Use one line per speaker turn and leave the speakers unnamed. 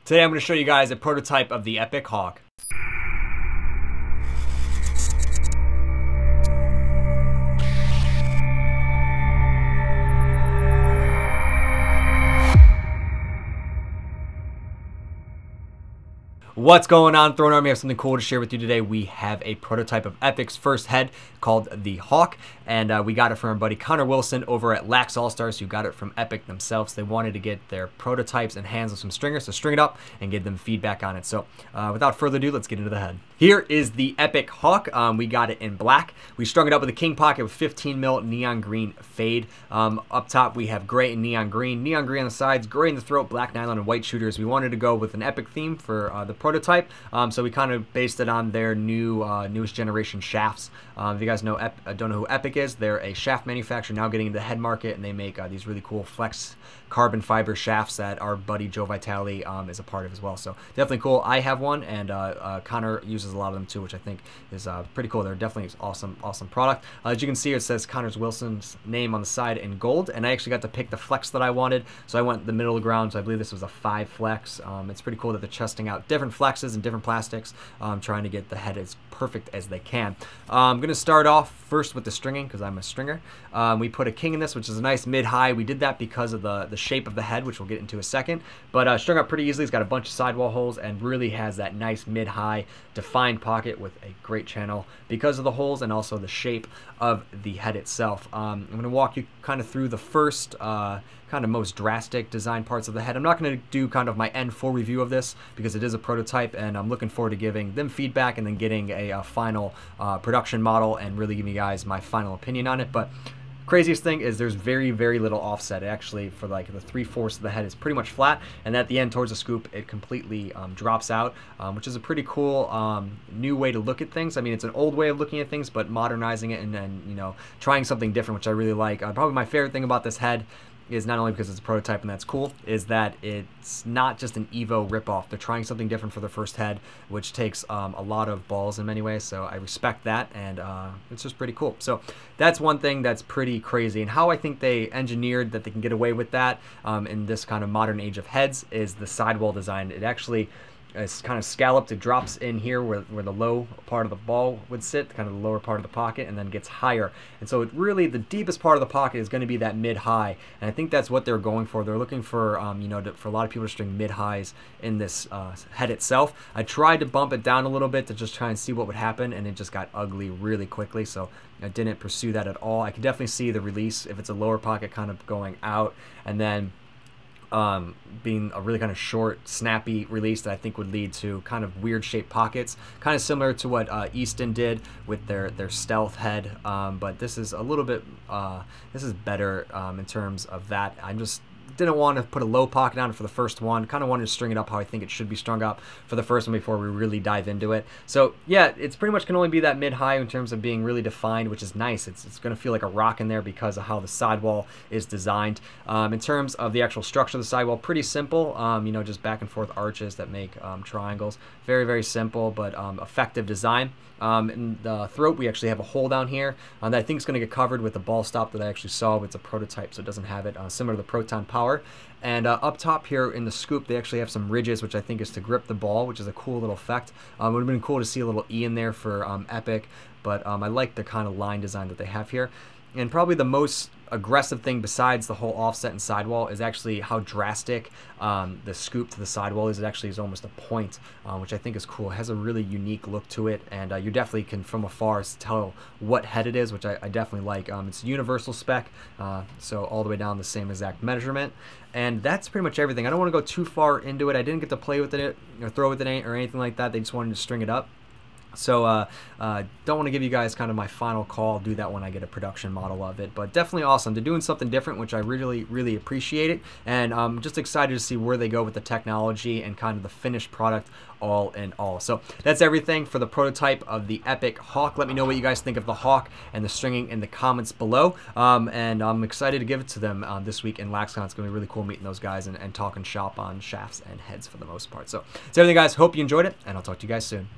Today I'm going to show you guys a prototype of the Epoch Hawk. What's going on, Throne Army? I have something cool to share with you today. We have a prototype of Epoch's first head called the Hawk, and we got it from our buddy Connor Wilson over at Lax All-Stars, who got it from Epoch themselves. They wanted to get their prototypes and hands on some stringers, so string it up and give them feedback on it. So without further ado, let's get into the head. Here is the Epoch Hawk. We got it in black. We strung it up with a king pocket with 15 mil neon green fade. Up top we have gray and neon green on the sides, gray in the throat, black nylon, and white shooters. We wanted to go with an Epoch theme for the prototype, so we kind of based it on their newest generation shafts. If you guys don't know who Epoch is, they're a shaft manufacturer now getting into the head market, and they make these really cool flex carbon fiber shafts that our buddy Joe Vitale is a part of as well. So definitely cool. I have one, and Connor uses a lot of them too, which I think is pretty cool. They're definitely awesome product. As you can see, it says Connor Wilson's name on the side in gold, and I actually got to pick the flex that I wanted, so I went the middle of the ground. So I believe this was a 5 flex. It's pretty cool that they're testing out different flexes and different plastics, trying to get the head as perfect as they can. I'm going to start off first with the stringing because I'm a stringer. We put a king in this, which is a nice mid-high. We did that because of the shape of the head, which we'll get into a second, but strung up pretty easily. It's got a bunch of sidewall holes and really has that nice mid-high defined pocket with a great channel because of the holes and also the shape of the head itself. I'm going to walk you kind of through the first kind of most drastic design parts of the head. I'm not going to do kind of my end full review of this because it is a prototype, and I'm looking forward to giving them feedback and then getting a final production model and really giving you guys my final opinion on it. But craziest thing is there's very little offset. It actually, for like the 3/4 of the head, is pretty much flat, and at the end towards the scoop it completely drops out, which is a pretty cool new way to look at things. I mean, it's an old way of looking at things, but modernizing it and then, you know, trying something different, which I really like. Probably my favorite thing about this head is not only because it's a prototype and that's cool, is that it's not just an Evo ripoff. They're trying something different for their first head, which takes a lot of balls in many ways, so I respect that, and it's just pretty cool. So that's one thing that's pretty crazy, and how I think they engineered that they can get away with that in this kind of modern age of heads is the sidewall design. It actually it's kind of scalloped. It drops in here where the low part of the ball would sit, kind of the lower part of the pocket, and then gets higher. And so it really, the deepest part of the pocket is going to be that mid-high, and I think that's what they're going for. They're looking for, you know, for a lot of people to string mid-highs in this head itself. I tried to bump it down a little bit to just try and see what would happen, and it just got ugly really quickly, so I didn't pursue that at all. I can definitely see the release if it's a lower pocket kind of going out, and then being a really kind of short, snappy release that I think would lead to kind of weird shaped pockets, kind of similar to what Easton did with their stealth head, but this is a little bit this is better in terms of that. I just didn't want to put a low pocket on it for the first one. Kind of wanted to string it up how I think it should be strung up for the first one before we really dive into it. So yeah, it's pretty much can only be that mid-high in terms of being really defined, which is nice. It's going to feel like a rock in there because of how the sidewall is designed. In terms of the actual structure of the sidewall, pretty simple. You know, just back and forth arches that make triangles. Very simple, but effective design. In the throat, we actually have a hole down here that I think is going to get covered with the ball stop that I actually saw. It's a prototype, so it doesn't have it, similar to the Proton Power. And up top here in the scoop, they actually have some ridges, which I think is to grip the ball, which is a cool little effect. It would have been cool to see a little E in there for Epoch, but I like the kind of line design that they have here. And probably the most aggressive thing besides the whole offset and sidewall is actually how drastic the scoop to the sidewall is. It actually is almost a point, which I think is cool. It has a really unique look to it, and you definitely can from afar tell what head it is, which I definitely like. It's universal spec, so all the way down the same exact measurement, and that's pretty much everything. I don't want to go too far into it. I didn't get to play with it or throw with it or anything like that. They just wanted to string it up. So don't want to give you guys kind of my final call. I'll do that when I get a production model of it, but definitely awesome. They're doing something different, which I really appreciate it, and I'm just excited to see where they go with the technology and kind of the finished product all in all. So that's everything for the prototype of the Epoch Hawk. Let me know what you guys think of the Hawk and the stringing in the comments below, and I'm excited to give it to them this week in LaxCon. It's going to be really cool meeting those guys and talking shop on shafts and heads for the most part. So that's everything, guys. Hope you enjoyed it, and I'll talk to you guys soon.